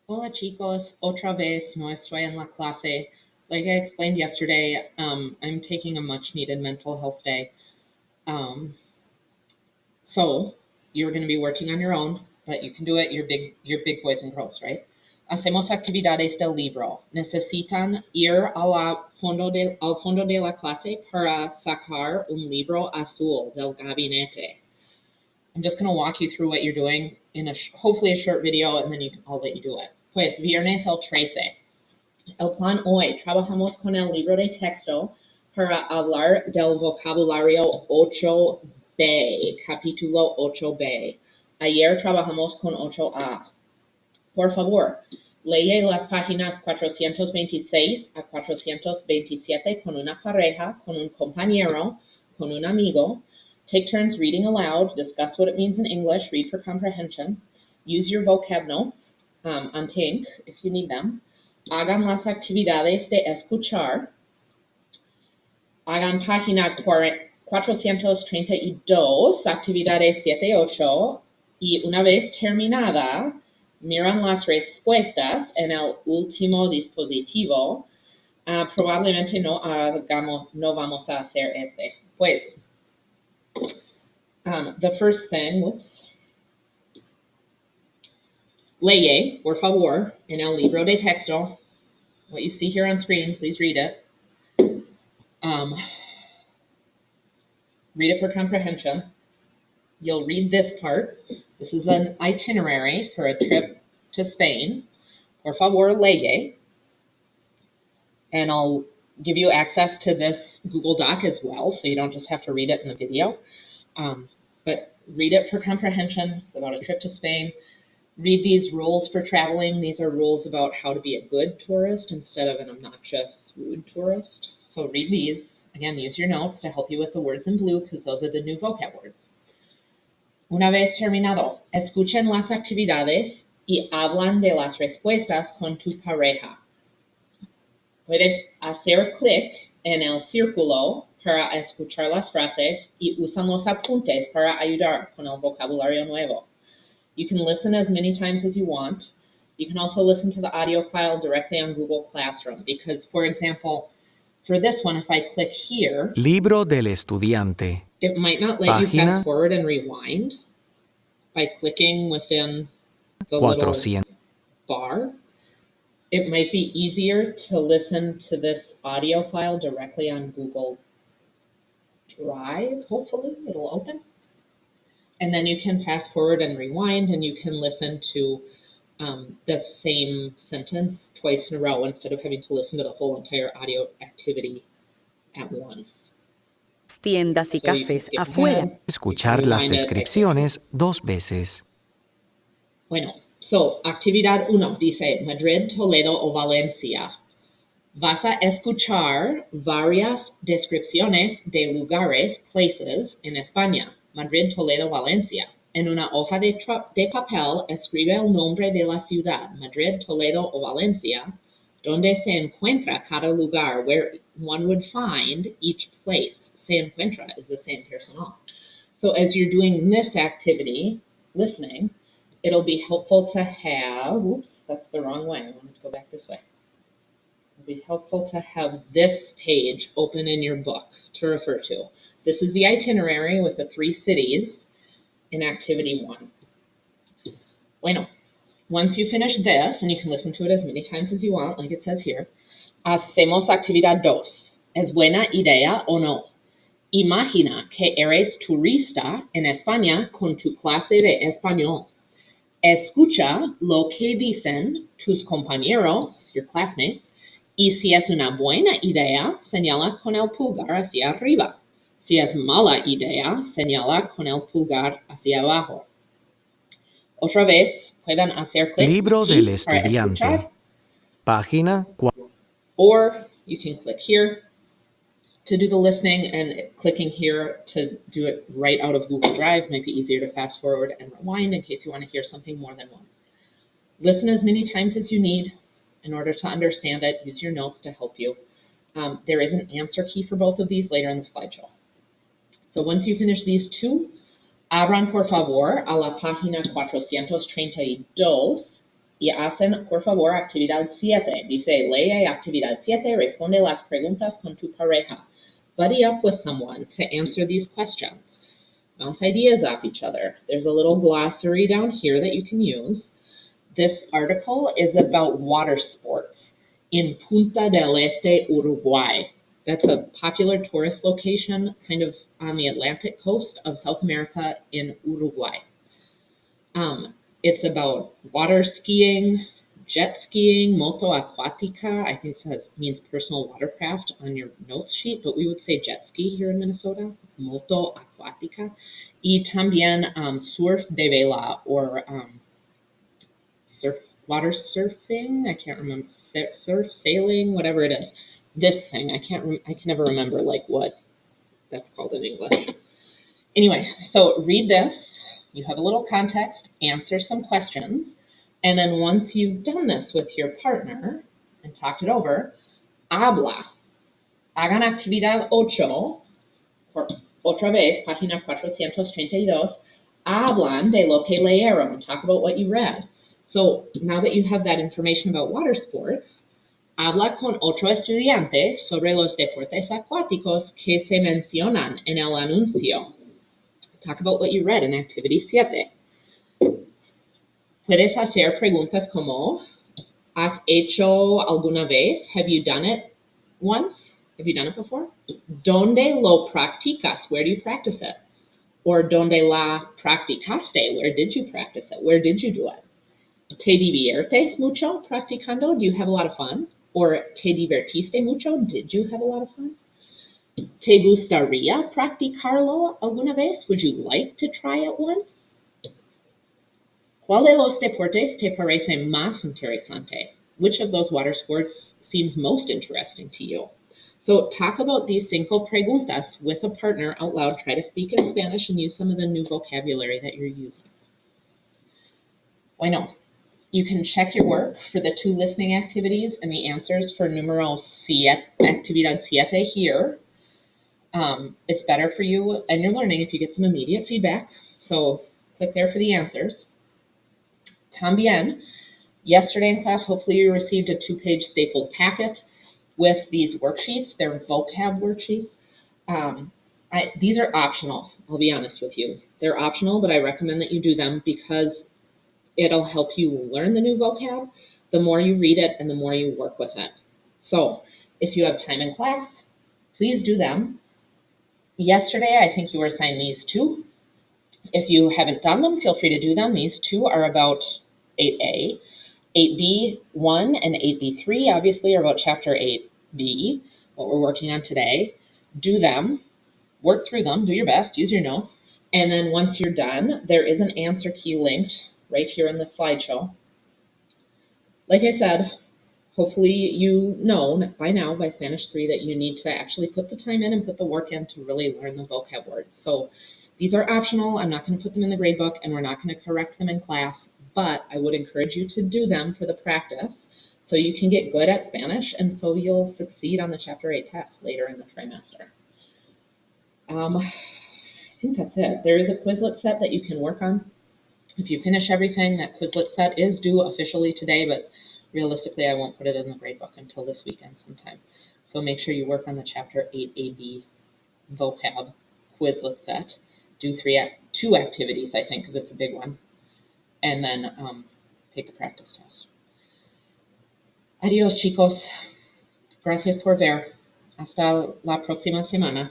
Hola chicos, otra vez no estoy en la clase. Like I explained yesterday, I'm taking a much needed mental health day. Um, so you're going to be working on your own, but you can do it. You're big boys and girls, right? Hacemos actividades del libro. Necesitan ir al fondo de la clase para sacar un libro azul del gabinete. I'm just going to walk you through what you're doing in hopefully a short video, and then I'll let you do it. Pues, viernes el 13. El plan hoy. Trabajamos con el libro de texto para hablar del vocabulario 8B, capítulo 8B. Ayer trabajamos con 8A. Por favor, lee las páginas 426 a 427 con una pareja, con un compañero, con un amigo. Take turns reading aloud. Discuss what it means in English. Read for comprehension. Use your vocab notes on pink if you need them. Hagan las actividades de escuchar. Hagan página 432, actividades 7-8. Y una vez terminada, miran las respuestas en el último dispositivo. Probablemente no vamos a hacer este. Pues, the first thing, Lee, por favor, en el libro de texto. What you see here on screen, please read it. Read it for comprehension. You'll read this part. This is an itinerary for a trip to Spain. Por favor, lee. And I'll give you access to this Google Doc as well, so you don't just have to read it in the video. But read it for comprehension. It's about a trip to Spain. Read these rules for traveling. These are rules about how to be a good tourist instead of an obnoxious, rude tourist. So read these. Again, use your notes to help you with the words in blue because those are the new vocab words. Una vez terminado, escuchen las actividades y hablan de las respuestas con tu pareja. Puedes hacer clic en el círculo para escuchar las frases y usan los apuntes para ayudar con el vocabulario nuevo. You can listen as many times as you want. You can also listen to the audio file directly on Google Classroom because, for example, for this one, if I click here, Libro del estudiante. it might not let you fast forward and rewind by clicking within the 400. little bar. It might be easier to listen to this audio file directly on Google Drive. Hopefully it'll open. And then you can fast forward and rewind, and you can listen to the same sentence twice in a row instead of having to listen to the whole entire audio activity at once. Tiendas y cafés afuera. Escuchar las descripciones 2 veces. Bueno, so, actividad 1 dice Madrid, Toledo o Valencia. Vas a escuchar varias descripciones de lugares, places en España. Madrid, Toledo, Valencia. En una hoja de papel, escribe el nombre de la ciudad, Madrid, Toledo o Valencia, donde se encuentra cada lugar, where one would find each place. Se encuentra is the same personal. So as you're doing this activity, listening, it'll be helpful to have, that's the wrong way. I wanted to go back this way. It'll be helpful to have this page open in your book to refer to. This is the itinerary with the 3 cities in activity 1. Bueno, once you finish this, and you can listen to it as many times as you want, like it says here, hacemos actividad 2. ¿Es buena idea o no? Imagina que eres turista en España con tu clase de español. Escucha lo que dicen tus compañeros, your classmates, y si es una buena idea, señala con el pulgar hacia arriba. Si es mala idea, señala con el pulgar hacia abajo. Otra vez, pueden hacer clic Libro del para estudiante. escuchar. Página 4. Or you can click here to do the listening, and clicking here to do it right out of Google Drive might be easier to fast forward and rewind in case you want to hear something more than once. Listen as many times as you need in order to understand it. Use your notes to help you. There is an answer key for both of these later in the slideshow. So once you finish these 2, abran por favor a la página 432 y hacen, por favor, actividad 7. Dice, lee actividad 7, responde las preguntas con tu pareja. Buddy up with someone to answer these questions. Bounce ideas off each other. There's a little glossary down here that you can use. This article is about water sports in Punta del Este, Uruguay. That's a popular tourist location kind of on the Atlantic coast of South America in Uruguay. It's about water skiing, jet skiing, moto aquática, I think means personal watercraft on your notes sheet, but we would say jet ski here in Minnesota, moto aquática, y también surf de vela, or water surfing, I can't remember, surf, sailing, whatever it is. This thing, I can never remember like what that's called in English. Anyway, so read this, you have a little context, answer some questions, and then once you've done this with your partner and talked it over, habla. Hagan actividad 8, otra vez, página 432, hablan de lo que leyeron, talk about what you read. So now that you have that information about water sports, habla con otro estudiante sobre los deportes acuáticos que se mencionan en el anuncio. Talk about what you read in activity 7. Puedes hacer preguntas como, ¿has hecho alguna vez? Have you done it once? Have you done it before? ¿Dónde lo practicas? Where do you practice it? Or ¿dónde la practicaste? Where did you practice it? Where did you do it? ¿Te diviertes mucho practicando? Do you have a lot of fun? Or ¿te divertiste mucho? Did you have a lot of fun? ¿Te gustaría practicarlo alguna vez? Would you like to try it once? ¿Cuál de los deportes te parece más interesante? Which of those water sports seems most interesting to you? So talk about these 5 preguntas with a partner out loud. Try to speak in Spanish and use some of the new vocabulary that you're using. Bueno, you can check your work for the 2 listening activities and the answers for numero 7, actividad 7 here. It's better for you and your learning if you get some immediate feedback. So click there for the answers. También, yesterday in class, hopefully you received a 2-page stapled packet with these worksheets. They're vocab worksheets. These are optional, I'll be honest with you. They're optional, but I recommend that you do them because it'll help you learn the new vocab the more you read it and the more you work with it. So if you have time in class, please do them. Yesterday, I think you were assigned these 2. If you haven't done them, feel free to do them. These 2 are about 8A. 8B1 and 8B3 obviously are about chapter 8B, what we're working on today. Do them, work through them, do your best, use your notes. And then once you're done, there is an answer key linked right here in the slideshow. Like I said, hopefully you know by now, by Spanish 3, that you need to actually put the time in and put the work in to really learn the vocab words. So these are optional. I'm not going to put them in the grade book and we're not going to correct them in class, but I would encourage you to do them for the practice so you can get good at Spanish and so you'll succeed on the chapter 8 test later in the trimester. I think that's it. There is a Quizlet set that you can work on. If you finish everything, that Quizlet set is due officially today, but realistically, I won't put it in the grade book until this weekend sometime. So make sure you work on the chapter 8AB vocab Quizlet set. Do 2 activities, I think, because it's a big one. And then take the practice test. Adios, chicos. Gracias por ver. Hasta la próxima semana.